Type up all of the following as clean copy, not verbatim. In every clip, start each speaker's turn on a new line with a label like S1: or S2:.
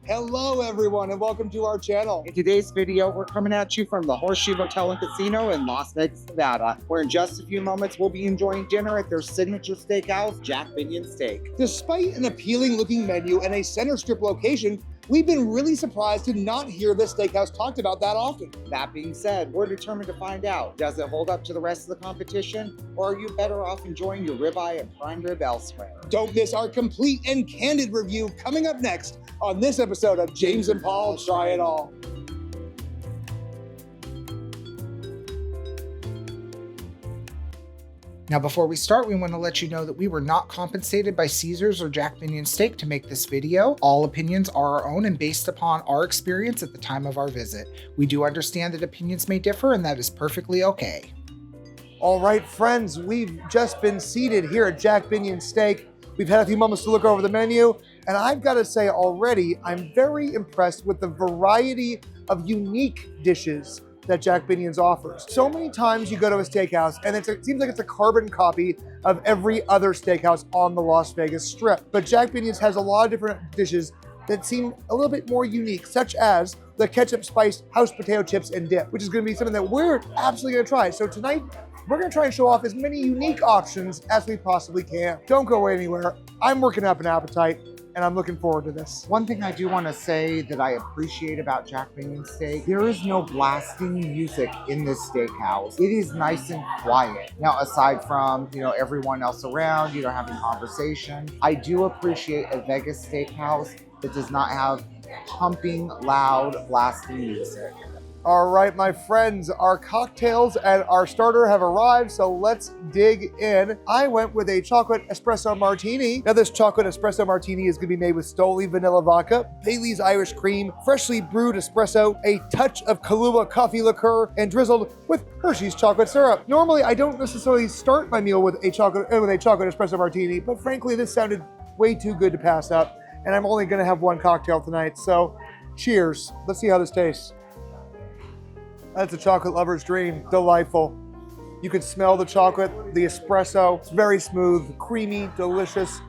S1: Hello everyone and welcome to our channel.
S2: In today's video, we're coming at you from the Horseshoe Hotel and Casino in Las Vegas, Nevada, where in just a few moments we'll be enjoying dinner at their signature steakhouse, Jack Binion Steak.
S1: Despite an appealing looking menu and a center strip location, we've been really surprised to not hear this steakhouse talked about that often.
S2: That being said, we're determined to find out. Does it hold up to the rest of the competition, or are you better off enjoying your ribeye and prime rib elsewhere?
S1: Don't miss our complete and candid review coming up next on this episode of James and Paul Try It All.
S3: Now, before we start, we want to let you know that we were not compensated by Caesars or Jack Binion Steak to make this video. All opinions are our own and based upon our experience at the time of our visit. We do understand that opinions may differ, and that is perfectly okay.
S1: All right, friends, we've just been seated here at Jack Binion Steak. We've had a few moments to look over the menu, and I've got to say already, I'm very impressed with the variety of unique dishes that Jack Binion's offers. So many times you go to a steakhouse and it seems like it's a carbon copy of every other steakhouse on the Las Vegas Strip. But Jack Binion's has a lot of different dishes that seem a little bit more unique, such as the ketchup spiced house potato chips and dip, which is gonna be something that we're absolutely gonna try. So tonight, we're gonna try and show off as many unique options as we possibly can. Don't go anywhere. I'm working up an appetite, and I'm looking forward to this.
S2: One thing I do want to say that I appreciate about Jack Binion Steak, there is no blasting music in this steakhouse. It is nice and quiet. Now, aside from, everyone else around, having conversation, I do appreciate a Vegas steakhouse that does not have pumping, loud, blasting music.
S1: All right, my friends, our cocktails and our starter have arrived, so let's dig in. I went with a chocolate espresso martini. Now, this chocolate espresso martini is gonna be made with Stoli vanilla vodka, Bailey's Irish cream, freshly brewed espresso, a touch of Kahlua coffee liqueur, and drizzled with Hershey's chocolate syrup. Normally, I don't necessarily start my meal with a chocolate espresso martini, but frankly, this sounded way too good to pass up, and I'm only gonna have one cocktail tonight, so cheers. Let's see how this tastes. That's a chocolate lover's dream. Delightful. You can smell the chocolate, the espresso. It's very smooth, creamy, delicious.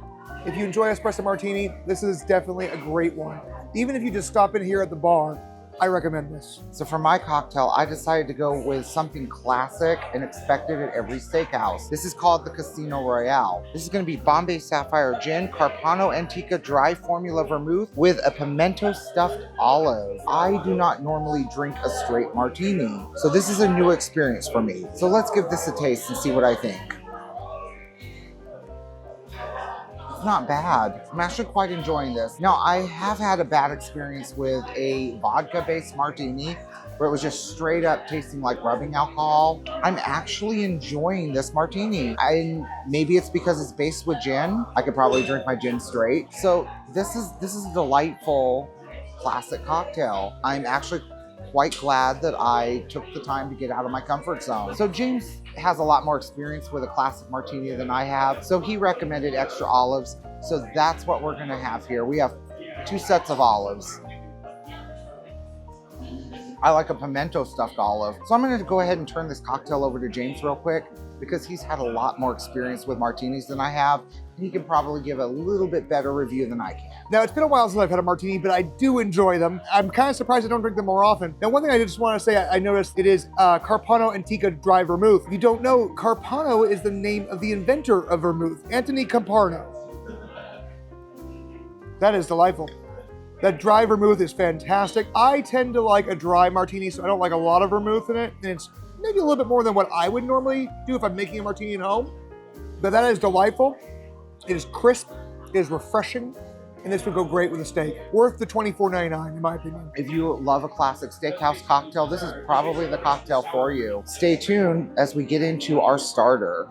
S1: If you enjoy espresso martini, this is definitely a great one. Even if you just stop in here at the bar, I recommend this.
S2: So for my cocktail, I decided to go with something classic and expected at every steakhouse. This is called the Casino Royale. This is gonna be Bombay Sapphire Gin, Carpano Antica Dry Formula Vermouth with a pimento stuffed olive. I do not normally drink a straight martini, so this is a new experience for me. So let's give this a taste and see what I think. Not bad. I'm actually quite enjoying this. Now, I have had a bad experience with a vodka-based martini where it was just straight up tasting like rubbing alcohol. I'm actually enjoying this martini. Maybe it's because it's based with gin. I could probably drink my gin straight. So this is a delightful classic cocktail. I'm actually quite glad that I took the time to get out of my comfort zone. So James has a lot more experience with a classic martini than I have, so he recommended extra olives. So that's what we're gonna have here. We have 2 sets of olives. I like a pimento stuffed olive. So I'm gonna go ahead and turn this cocktail over to James real quick because he's had a lot more experience with martinis than I have. And he can probably give a little bit better review than I can.
S1: Now, it's been a while since I've had a martini, but I do enjoy them. I'm kind of surprised I don't drink them more often. Now, one thing I just want to say, I noticed it is Carpano Antica Dry Vermouth. If you don't know, Carpano is the name of the inventor of vermouth, Anthony Carpano. That is delightful. That dry vermouth is fantastic. I tend to like a dry martini, so I don't like a lot of vermouth in it, and it's maybe a little bit more than what I would normally do if I'm making a martini at home. But that is delightful. It is crisp, it is refreshing, and this would go great with a steak. Worth the $24.99 in my opinion.
S2: If you love a classic steakhouse cocktail, this is probably the cocktail for you. Stay tuned as we get into our starter.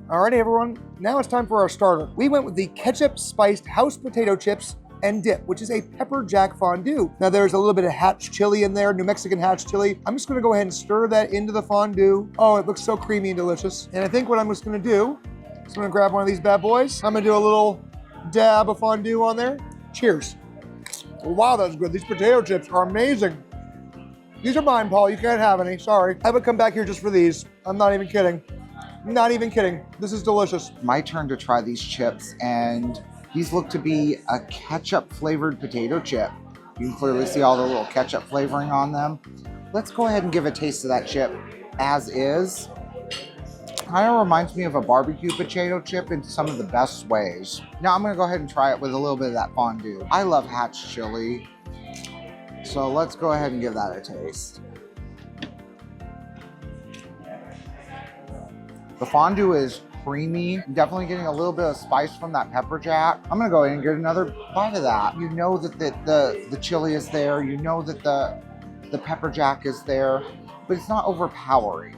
S1: Alrighty everyone, now it's time for our starter. We went with the ketchup spiced house potato chips and dip, which is a Pepper Jack Fondue. Now there's a little bit of hatch chili in there, New Mexican hatch chili. I'm just gonna go ahead and stir that into the fondue. Oh, it looks so creamy and delicious. And I think what I'm just gonna do is I'm gonna grab one of these bad boys. I'm gonna do a little dab of fondue on there. Cheers. Wow, that's good. These potato chips are amazing. These are mine, Paul. You can't have any, sorry. I would come back here just for these. I'm not even kidding. Not even kidding. This is delicious.
S2: My turn to try these chips, and these look to be a ketchup flavored potato chip. You can clearly see all the little ketchup flavoring on them. Let's go ahead and give a taste of that chip as is. Kind of reminds me of a barbecue potato chip in some of the best ways. Now I'm gonna go ahead and try it with a little bit of that fondue. I love Hatch chili, so let's go ahead and give that a taste. The fondue is creamy, definitely getting a little bit of spice from that pepper jack. I'm gonna go ahead and get another bite of that. You know that the chili is there, you know that the pepper jack is there, but it's not overpowering.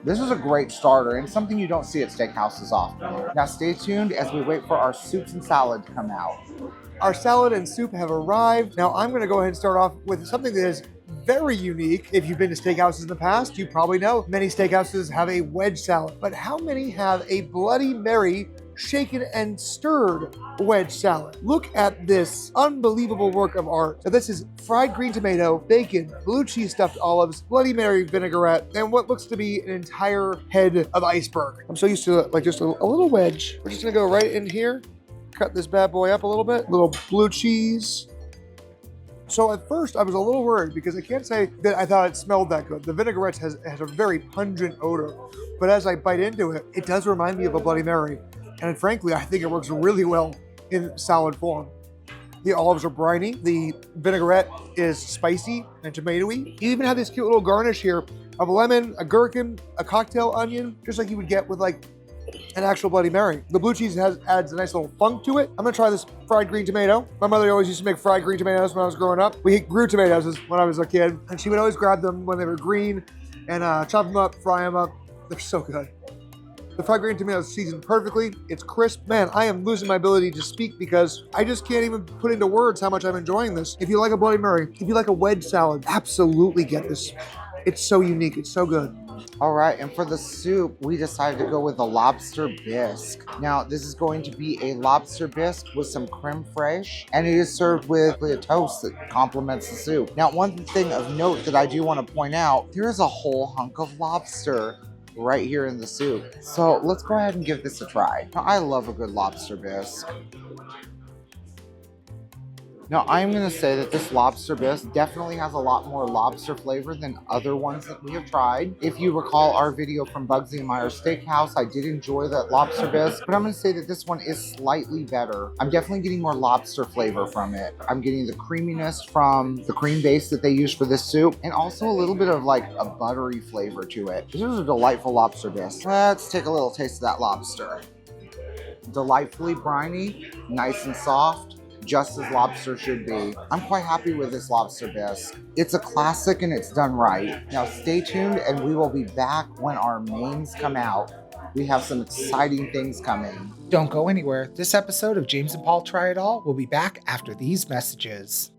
S2: This is a great starter and something you don't see at steakhouses often. Now stay tuned as we wait for our soups and salad to come out.
S1: Our salad and soup have arrived. Now I'm gonna go ahead and start off with something that is very unique. If you've been to steakhouses in the past, you probably know many steakhouses have a wedge salad, but how many have a Bloody Mary shaken and stirred wedge salad? Look at this unbelievable work of art. So this is fried green tomato, bacon, blue cheese stuffed olives, Bloody Mary vinaigrette, and what looks to be an entire head of iceberg. I'm so used to like just a little wedge. We're just gonna go right in here, cut this bad boy up a little bit, little blue cheese. So at first I was a little worried because I can't say that I thought it smelled that good. The vinaigrette has a very pungent odor, but as I bite into it, it does remind me of a Bloody Mary. And frankly, I think it works really well in salad form. The olives are briny, the vinaigrette is spicy and tomatoey. You even have this cute little garnish here of a lemon, a gherkin, a cocktail onion, just like you would get with like an actual Bloody Mary. The blue cheese adds a nice little funk to it. I'm gonna try this fried green tomato. My mother always used to make fried green tomatoes when I was growing up. We grew tomatoes when I was a kid, and she would always grab them when they were green and chop them up, fry them up. They're so good. The fried green tomato is seasoned perfectly. It's crisp. Man, I am losing my ability to speak because I just can't even put into words how much I'm enjoying this. If you like a Bloody Mary, if you like a wedge salad, absolutely get this. It's so unique. It's so good.
S2: All right, and for the soup, we decided to go with a lobster bisque. Now, this is going to be a lobster bisque with some creme fraiche, and it is served with a toast that complements the soup. Now, one thing of note that I do want to point out, there is a whole hunk of lobster right here in the soup. So let's go ahead and give this a try. Now, I love a good lobster bisque. Now, I'm going to say that this lobster bisque definitely has a lot more lobster flavor than other ones that we have tried. If you recall our video from Bugsy and Myers Steakhouse, I did enjoy that lobster bisque, but I'm going to say that this one is slightly better. I'm definitely getting more lobster flavor from it. I'm getting the creaminess from the cream base that they use for this soup, and also a little bit of like a buttery flavor to it. This is a delightful lobster bisque. Let's take a little taste of that lobster. Delightfully briny, nice and soft, just as lobster should be. I'm quite happy with this lobster bisque. It's a classic and it's done right. Now stay tuned and we will be back when our mains come out. We have some exciting things coming.
S3: Don't go anywhere. This episode of James and Paul Try It All will be back after these messages.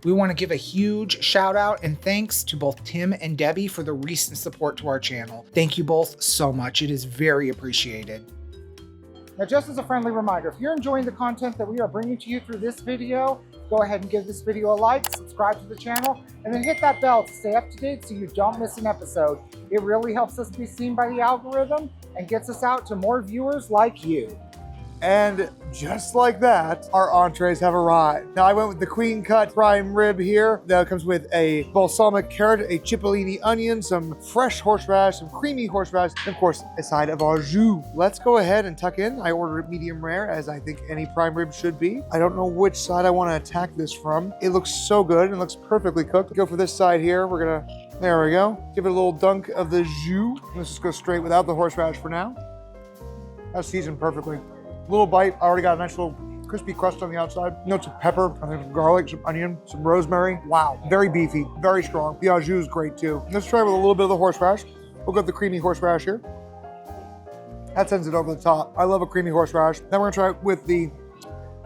S3: We want to give a huge shout out and thanks to both Tim and Debbie for the recent support to our channel. Thank you both so much. It is very appreciated. Now, just as a friendly reminder, if you're enjoying the content that we are bringing to you through this video, go ahead and give this video a like, subscribe to the channel, and then hit that bell to stay up to date so you don't miss an episode. It really helps us be seen by the algorithm and gets us out to more viewers like you.
S1: And just like that, our entrees have arrived. Now I went with the queen cut prime rib here. That comes with a balsamic carrot, a cipollini onion, some fresh horseradish, some creamy horseradish, and of course, a side of au jus. Let's go ahead and tuck in. I ordered medium rare, as I think any prime rib should be. I don't know which side I want to attack this from. It looks so good and looks perfectly cooked. Go for this side here. There we go. Give it a little dunk of the jus. Let's just go straight without the horseradish for now. That's seasoned perfectly. Little bite, already got a nice little crispy crust on the outside. Notes of pepper, I think some garlic, some onion, some rosemary. Wow, very beefy, very strong. The au jus is great too. Let's try with a little bit of the horseradish. We'll go with the creamy horseradish here. That sends it over the top. I love a creamy horseradish. Then we're gonna try with the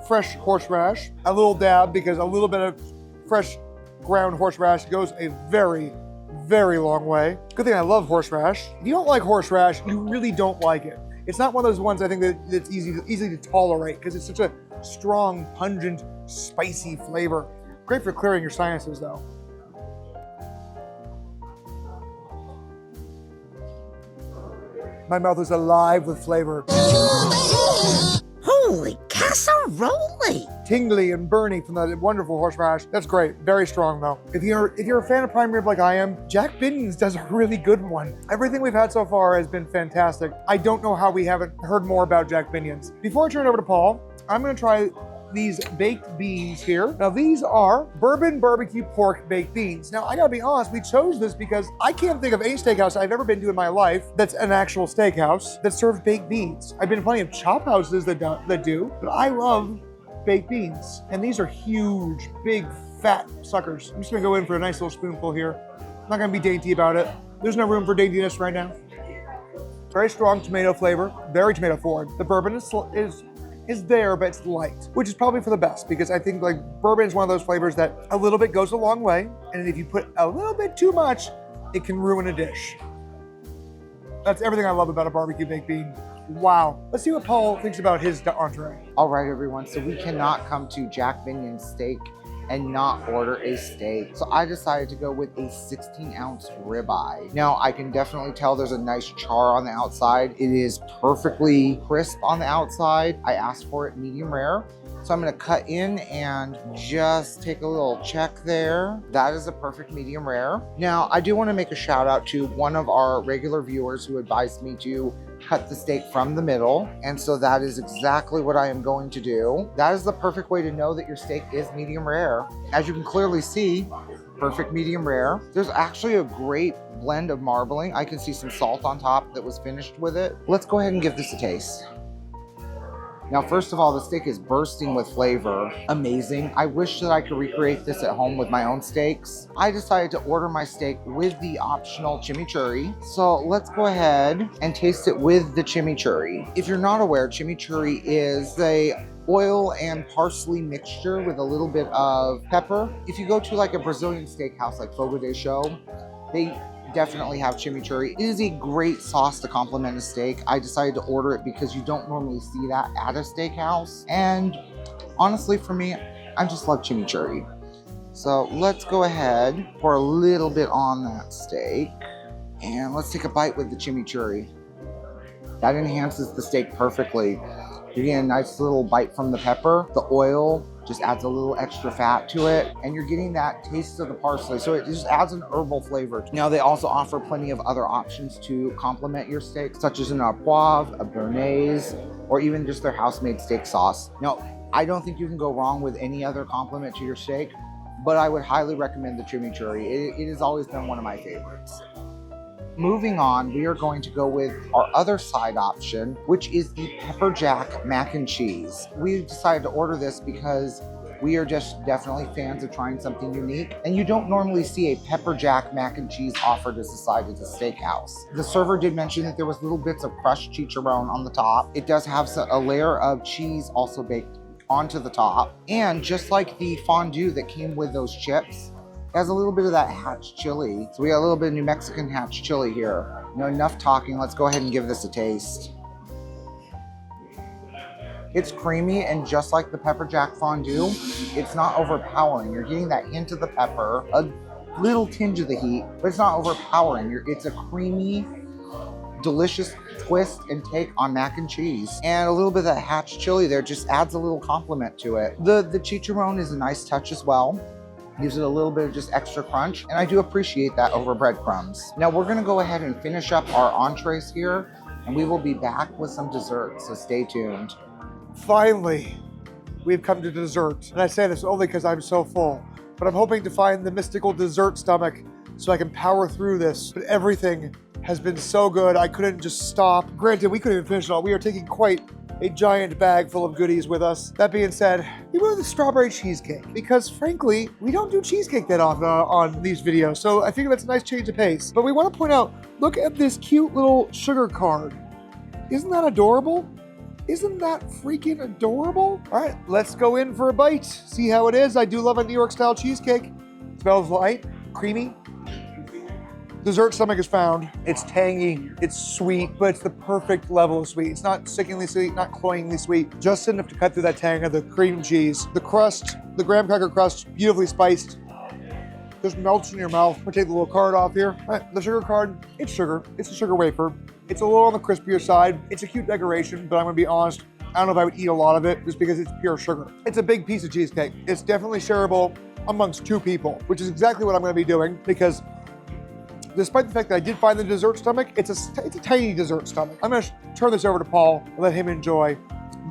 S1: fresh horseradish. A little dab, because a little bit of fresh ground horseradish goes a very, very long way. Good thing I love horseradish. If you don't like horseradish, you really don't like it. It's not one of those ones I think that's easy to tolerate because it's such a strong, pungent, spicy flavor. Great for clearing your sinuses though. My mouth is alive with flavor.
S4: Holy casserole!
S1: tingly and burny from the wonderful horseradish. That's great. Very strong though. If you're a fan of prime rib like I am, Jack Binions does a really good one. Everything we've had so far has been fantastic. I don't know how we haven't heard more about Jack Binions. Before I turn it over to Paul, I'm gonna try these baked beans here. Now these are bourbon barbecue pork baked beans. Now I gotta be honest, we chose this because I can't think of any steakhouse I've ever been to in my life that's an actual steakhouse that serves baked beans. I've been to plenty of chop houses that do, but I love baked beans. And these are huge, big, fat suckers. I'm just gonna go in for a nice little spoonful here. I'm not gonna be dainty about it. There's no room for daintiness right now. Very strong tomato flavor, very tomato forward. The bourbon is there, but it's light, which is probably for the best because I think like bourbon is one of those flavors that a little bit goes a long way. And if you put a little bit too much, it can ruin a dish. That's everything I love about a barbecue baked bean. Wow. Let's see what Paul thinks about his entree.
S2: All right, everyone. So we cannot come to Jack Binion Steak and not order a steak. So I decided to go with a 16-ounce ribeye. Now, I can definitely tell there's a nice char on the outside. It is perfectly crisp on the outside. I asked for it medium rare. So I'm gonna cut in and just take a little check there. That is a perfect medium rare. Now, I do wanna make a shout out to one of our regular viewers who advised me to cut the steak from the middle. And so that is exactly what I am going to do. That is the perfect way to know that your steak is medium rare. As you can clearly see, perfect medium rare. There's actually a great blend of marbling. I can see some salt on top that was finished with it. Let's go ahead and give this a taste. Now, first of all, the steak is bursting with flavor. Amazing. I wish that I could recreate this at home with my own steaks. I decided to order my steak with the optional chimichurri. So let's go ahead and taste it with the chimichurri. If you're not aware, chimichurri is a oil and parsley mixture with a little bit of pepper. If you go to like a Brazilian steakhouse like Fogo de Chão, they definitely have chimichurri. It is a great sauce to complement a steak. I decided to order it because you don't normally see that at a steakhouse. And honestly, for me, I just love chimichurri. So let's go ahead, pour a little bit on that steak. And let's take a bite with the chimichurri. That enhances the steak perfectly. You're getting a nice little bite from the pepper. The oil just adds a little extra fat to it, and you're getting that taste of the parsley, so it just adds an herbal flavor. Now, they also offer plenty of other options to complement your steak, such as an au poivre, a béarnaise, or even just their house-made steak sauce. Now, I don't think you can go wrong with any other complement to your steak, but I would highly recommend the chimichurri. It has always been one of my favorites. Moving on, we are going to go with our other side option, which is the Pepper Jack mac and cheese. We decided to order this because we are just definitely fans of trying something unique, and you don't normally see a Pepper Jack mac and cheese offered as a side at a steakhouse. The server did mention that there was little bits of crushed chicharron on the top. It does have a layer of cheese also baked onto the top, and just like the fondue that came with those chips, it has a little bit of that hatch chili. So we got a little bit of New Mexican hatch chili here. You know, enough talking, let's go ahead and give this a taste. It's creamy, and just like the Pepper Jack Fondue, it's not overpowering. You're getting that hint of the pepper, a little tinge of the heat, but it's not overpowering. It's a creamy, delicious twist and take on mac and cheese. And a little bit of that hatch chili there just adds a little compliment to it. The chicharron is a nice touch as well. Gives it a little bit of just extra crunch, and I do appreciate that over breadcrumbs. Now we're gonna go ahead and finish up our entrees here, and we will be back with some dessert, so stay tuned.
S1: Finally, we've come to dessert. And I say this only because I'm so full, but I'm hoping to find the mystical dessert stomach so I can power through this. But everything has been so good, I couldn't just stop. Granted, we couldn't even finish it all. We are taking quite a giant bag full of goodies with us. That being said, we went with the strawberry cheesecake because frankly, we don't do cheesecake that often on these videos. So I figure that's a nice change of pace. But we want to point out, look at this cute little sugar card. Isn't that adorable? Isn't that freaking adorable? All right, let's go in for a bite. See how it is. I do love a New York style cheesecake. It smells light, creamy. Dessert stomach is found. It's tangy, it's sweet, but it's the perfect level of sweet. It's not sickeningly sweet, not cloyingly sweet, just enough to cut through that tang of the cream cheese. The crust, the graham cracker crust, beautifully spiced. Just melts in your mouth. We'll take the little card off here. All right, the sugar card, it's sugar. It's a sugar wafer. It's a little on the crispier side. It's a cute decoration, but I'm gonna be honest, I don't know if I would eat a lot of it just because it's pure sugar. It's a big piece of cheesecake. It's definitely shareable amongst 2 people, which is exactly what I'm gonna be doing because despite the fact that I did find the dessert stomach, it's a tiny dessert stomach. I'm gonna turn this over to Paul and let him enjoy.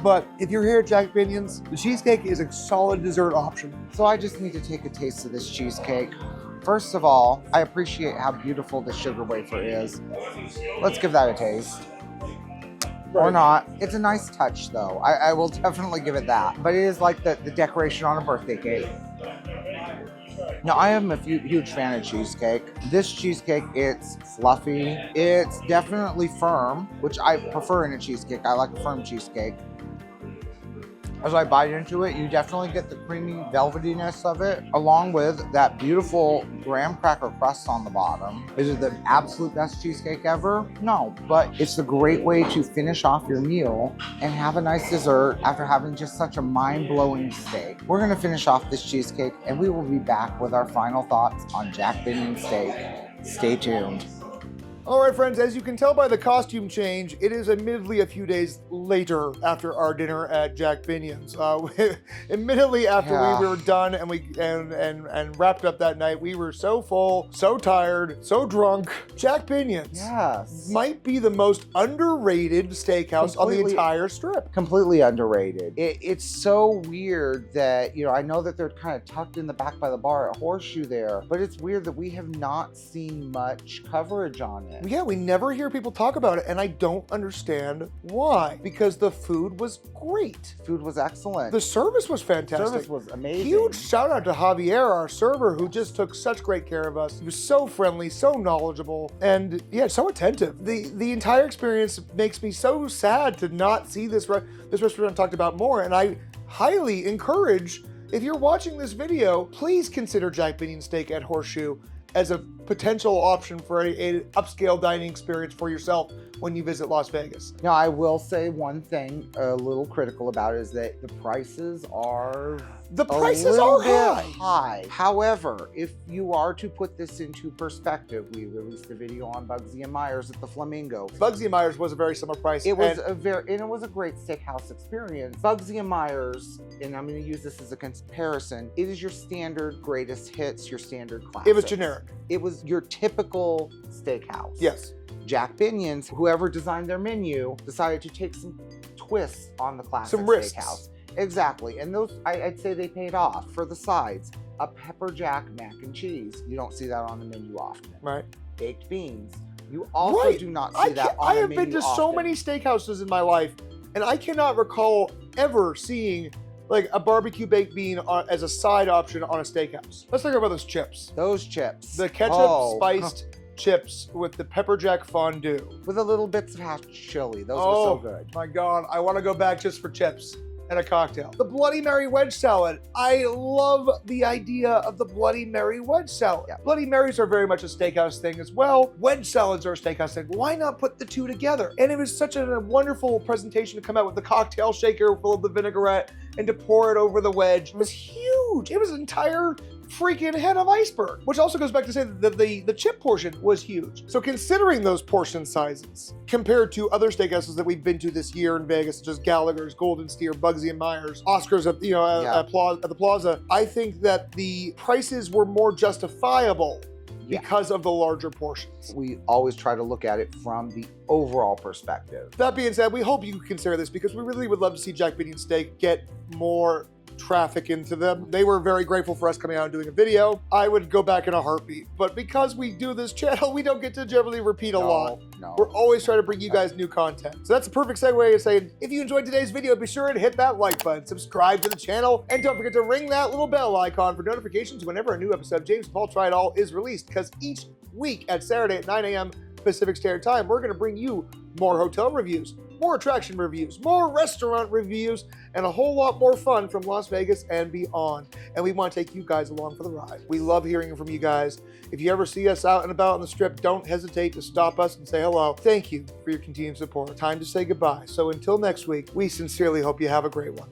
S1: But if you're here at Jack Binions, the cheesecake is a solid dessert option.
S2: So I just need to take a taste of this cheesecake. First of all, I appreciate how beautiful the sugar wafer is. Let's give that a taste. Or not. It's a nice touch though. I will definitely give it that. But it is like the decoration on a birthday cake. Now, I am a huge fan of cheesecake. This cheesecake, it's fluffy. It's definitely firm, which I prefer in a cheesecake. I like a firm cheesecake. As I bite into it, you definitely get the creamy velvetyness of it, along with that beautiful graham cracker crust on the bottom. Is it the absolute best cheesecake ever? No, but it's a great way to finish off your meal and have a nice dessert after having just such a mind-blowing steak. We're gonna finish off this cheesecake and we will be back with our final thoughts on Jack Binion steak. Stay tuned.
S1: All right, friends, as you can tell by the costume change, it is admittedly a few days later after our dinner at Jack Binion's. Admittedly, after we were done and wrapped up that night, we were so full, so tired, so drunk. Jack Binion's might be the most underrated steakhouse on the entire strip.
S2: Completely underrated. It's so weird that, you know, I know that they're kind of tucked in the back by the bar at Horseshoe there, but it's weird that we have not seen much coverage on it.
S1: Yeah, we never hear people talk about it, and I don't understand why. Because the food was great.
S2: Food was excellent.
S1: The service was fantastic.
S2: Service was amazing.
S1: Huge shout out to Javier, our server, who just took such great care of us. He was so friendly, so knowledgeable, and yeah, so attentive. The entire experience makes me so sad to not see this restaurant talked about more, and I highly encourage, if you're watching this video, please consider Jack Binion Steak at Horseshoe as a potential option for an upscale dining experience for yourself when you visit Las Vegas.
S2: Now, I will say one thing a little critical about it is that the prices are high. However, if you are to put this into perspective, we released a video on Bugsy and Myers at the Flamingo.
S1: Bugsy and Myers was a very similar price.
S2: It was a great steakhouse experience. Bugsy and Myers, and I'm going to use this as a comparison, it is your standard greatest hits, your standard classics.
S1: It was generic.
S2: It was your typical steakhouse.
S1: Yes.
S2: Jack Binion's, whoever designed their menu, decided to take some twists on the classic
S1: some risks.
S2: Steakhouse. Exactly, and those, I'd say they paid off. For the sides, a Pepper Jack mac and cheese. You don't see that on the menu often.
S1: Right.
S2: Baked beans. You also do not see that on the menu often.
S1: I have been to so many steakhouses in my life, and I cannot recall ever seeing like a barbecue baked bean as a side option on a steakhouse. Let's talk about those chips.
S2: Those chips.
S1: The ketchup spiced chips with the Pepper Jack Fondue.
S2: With a little bits of hot chili. Those were so good.
S1: My God, I want to go back just for chips and a cocktail. The Bloody Mary wedge salad. I love the idea of the Bloody Mary wedge salad. Yeah. Bloody Marys are very much a steakhouse thing as well. Wedge salads are a steakhouse thing. Why not put the two together? And it was such a wonderful presentation to come out with the cocktail shaker full of the vinaigrette and to pour it over the wedge. It was huge. It was an entire freaking head of iceberg, which also goes back to say that the chip portion was huge. So considering those portion sizes compared to other steakhouses that we've been to this year in Vegas, such as Gallagher's, Golden Steer, Bugsy and Myers, Oscar's at the Plaza, I think that the prices were more justifiable because of the larger portions.
S2: We always try to look at it from the overall perspective.
S1: That being said, we hope you consider this because we really would love to see Jack Binion Steak get more traffic into them. They were very grateful for us coming out and doing a video. I would go back in a heartbeat, but because we do this channel, we don't get to generally repeat a lot.
S2: No.
S1: We're always trying to bring you guys new content. So that's a perfect segue to saying, if you enjoyed today's video, be sure to hit that like button, subscribe to the channel, and don't forget to ring that little bell icon for notifications whenever a new episode of James Paul Try It All is released, because each week at Saturday at 9 a.m. Pacific Standard Time, we're going to bring you more hotel reviews, more attraction reviews, more restaurant reviews, and a whole lot more fun from Las Vegas and beyond. And we want to take you guys along for the ride. We love hearing from you guys. If you ever see us out and about on the strip, don't hesitate to stop us and say hello. Thank you for your continued support. Time to say goodbye. So until next week, we sincerely hope you have a great one.